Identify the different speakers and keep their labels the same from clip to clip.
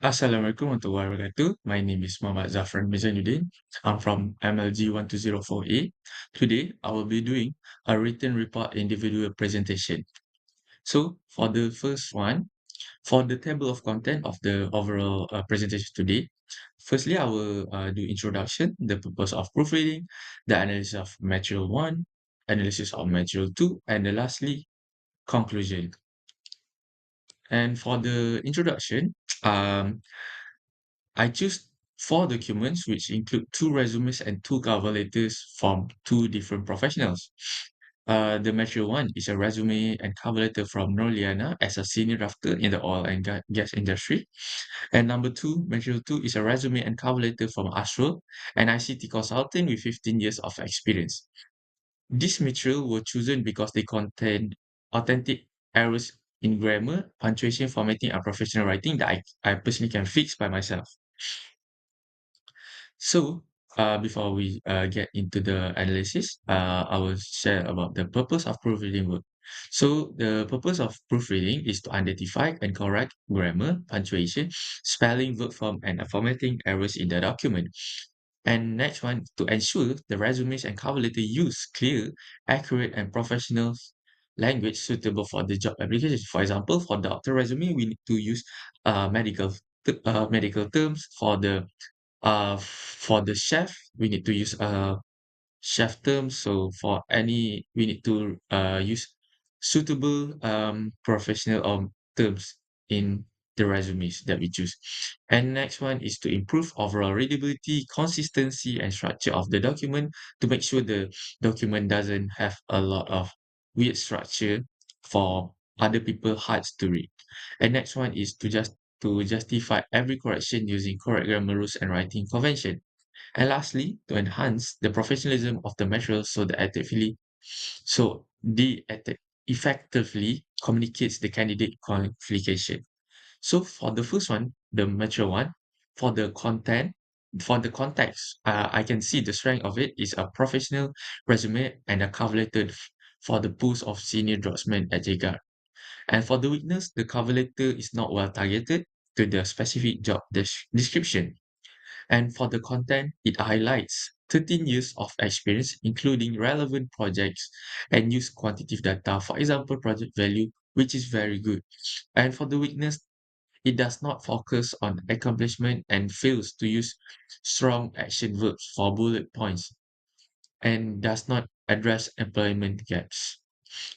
Speaker 1: Assalamualaikum warahmatullahi wabarakatuh. My name is Muhammad Zafran Mizanuddin. I'm from MLG 1204A. Today, I will be doing a written report individual presentation. So, for the first one, for the table of content of the overall presentation today, firstly, I will do introduction, the purpose of proofreading, the analysis of material 1, analysis of material 2, and the lastly, conclusion. And for the introduction, um, I choose four documents which include two resumes and two cover letters from two different professionals. The material one is a resume and cover letter from Norliana as a senior drafter in the oil and gas industry. And number two, material two is a resume and cover letter from Ashro, an ICT consultant with 15 years of experience. These material were chosen because they contain authentic errors in grammar, punctuation, formatting, and professional writing that I personally can fix by myself. So, before we get into the analysis, I will share about the purpose of proofreading work. So, the purpose of proofreading is to identify and correct grammar, punctuation, spelling, verb form, and formatting errors in the document. And next one, to ensure the resumes and cover letter use clear, accurate, and professional language suitable for the job application. For example, for doctor resume, we need to use medical terms. For the chef, we need to use chef terms. So for any, we need to use suitable professional terms in the resumes that we choose. And next one is to improve overall readability, consistency, and structure of the document to make sure the document doesn't have a lot of weird structure for other people hard to read. And next one is to justify every correction using correct grammar rules and writing convention. And lastly, to enhance the professionalism of the material so the effectively communicates the candidate qualification. So for the first one, the material one, for the content, for the context, I can see the strength of it is a professional resume and a cover letter for the post of senior draftsman at JGAR. And for the weakness, the cover letter is not well targeted to the specific job description. And for the content, it highlights 13 years of experience, including relevant projects and use quantitative data, for example, project value, which is very good. And for the weakness, it does not focus on accomplishment and fails to use strong action verbs for bullet points and does not address employment gaps.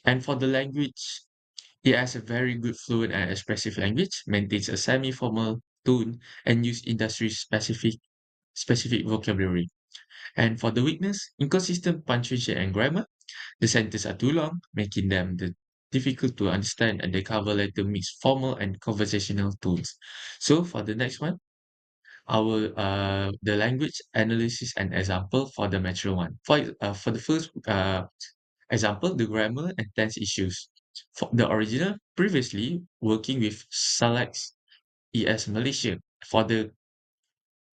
Speaker 1: And for the language, it has a very good fluent and expressive language, maintains a semi-formal tone, and use industry specific vocabulary. And for the weakness, inconsistent punctuation and grammar, the sentences are too long, making them difficult to understand, and the cover letter mix formal and conversational tones. So for the next one, our the language analysis and example for the material one. For the first example, the grammar and tense issues. For the original, previously working with Select ES Malaysia. For the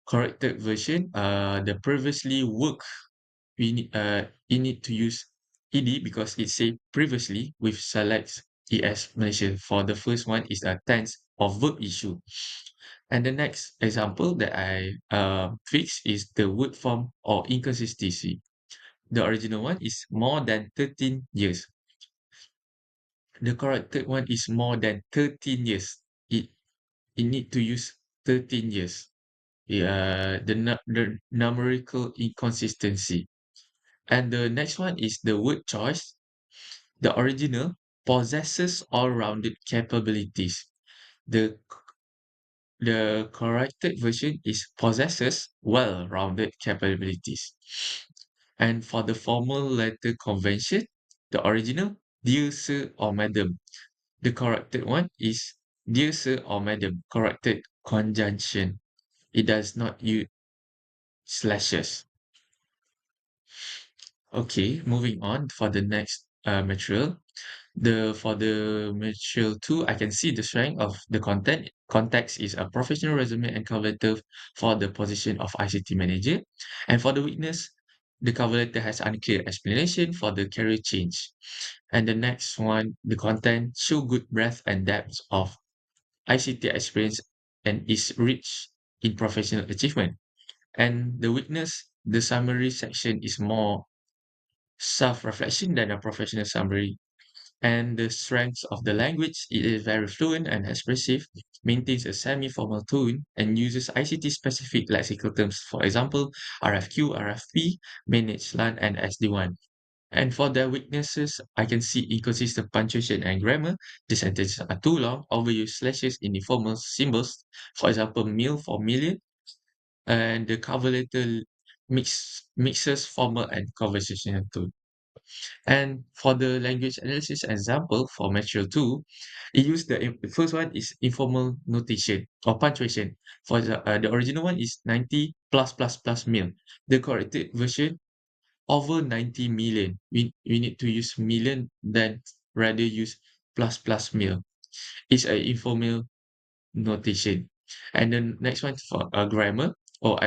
Speaker 1: corrected version, the previously work you need to use ed because it say previously with select es Malaysia. For the first one is a tense of verb issue. And the next example that I fix is the word form or inconsistency. The original one is more than 13 years. The corrected one is more than 13 years. It need to use 13 years. The numerical inconsistency. And the next one is the word choice. The original possesses all-rounded capabilities. The the corrected version is possesses well-rounded capabilities. And for the formal letter convention, the original dear sir or madam. The corrected one is dear sir or madam. Corrected conjunction. It does not use slashes. Okay, moving on for the next material. For the material two, I can see the strength of the content. Context is a professional resume and cover letter for the position of ICT manager. And for the weakness, the cover letter has unclear explanation for the career change. And the next one, the content show good breadth and depth of ICT experience and is rich in professional achievement. And the weakness, the summary section is more self-reflection than a professional summary. And the strengths of the language, it is very fluent and expressive, maintains a semi-formal tone, and uses ICT-specific lexical terms. For example, RFQ, RFP, managed LAN, and SD1. And for their weaknesses, I can see inconsistent punctuation and grammar. The sentences are too long, overuse slashes in informal symbols. For example, mil for million, and the cover letter mixes formal and conversational tone. And for the language analysis example for material 2, it used the first one is informal notation or punctuation. For the original one is 90 plus plus plus mil. The corrected version over 90 million. We need to use million than rather use plus plus mil. It's an informal notation. And then next one for grammar or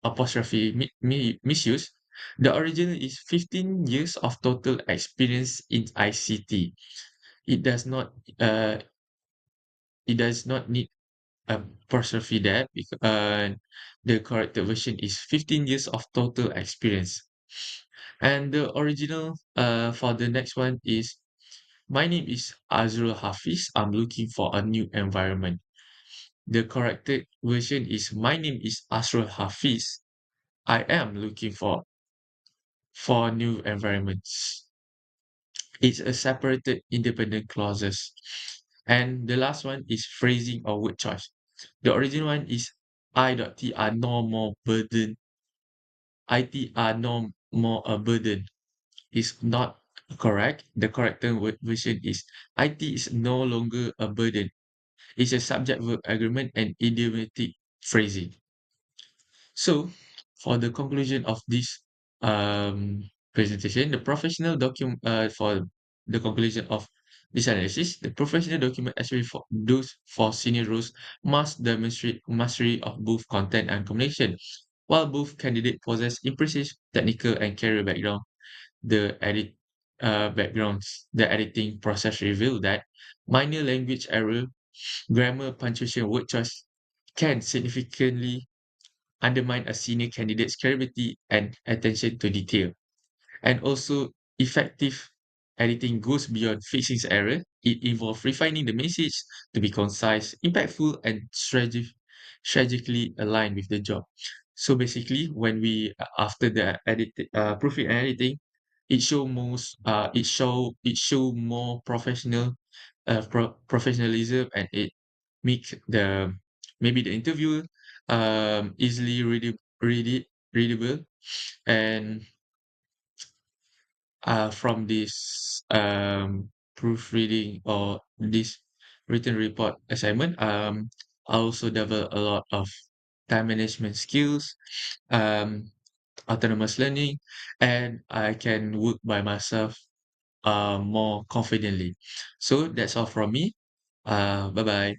Speaker 1: apostrophe misuse. The original is 15 years of total experience in ICT. It does not uh it does not need apostrophe there because the correct version is 15 years of total experience. And the original for the next one is my name is Azrul Hafiz. I'm looking for a new environment. The corrected version is my name is Asrul Hafiz. I am looking for new environments. It's a separated independent clauses. And the last one is phrasing or word choice. The original one is I.T are no more burden. IT are no more a burden. Is not correct. The correct version is IT is no longer a burden. It's a subject verb agreement and idiomatic phrasing. So, for the conclusion of this presentation, the professional document for the conclusion of this analysis, the professional document, especially for those for senior roles, must demonstrate mastery of both content and communication. While both candidates possess impressive technical and career background, the the editing process revealed that minor language error, grammar, punctuation, word choice can significantly undermine a senior candidate's credibility and attention to detail. And also, effective editing goes beyond fixing error. It involves refining the message to be concise, impactful, and strategically aligned with the job. So basically, when we after the proofing and editing, it show more professionalism, and it make the maybe the interview easily readable. And from this proofreading or this written report assignment, I also develop a lot of time management skills, um, autonomous learning, and I can work by myself more confidently. So that's all from me. Bye bye.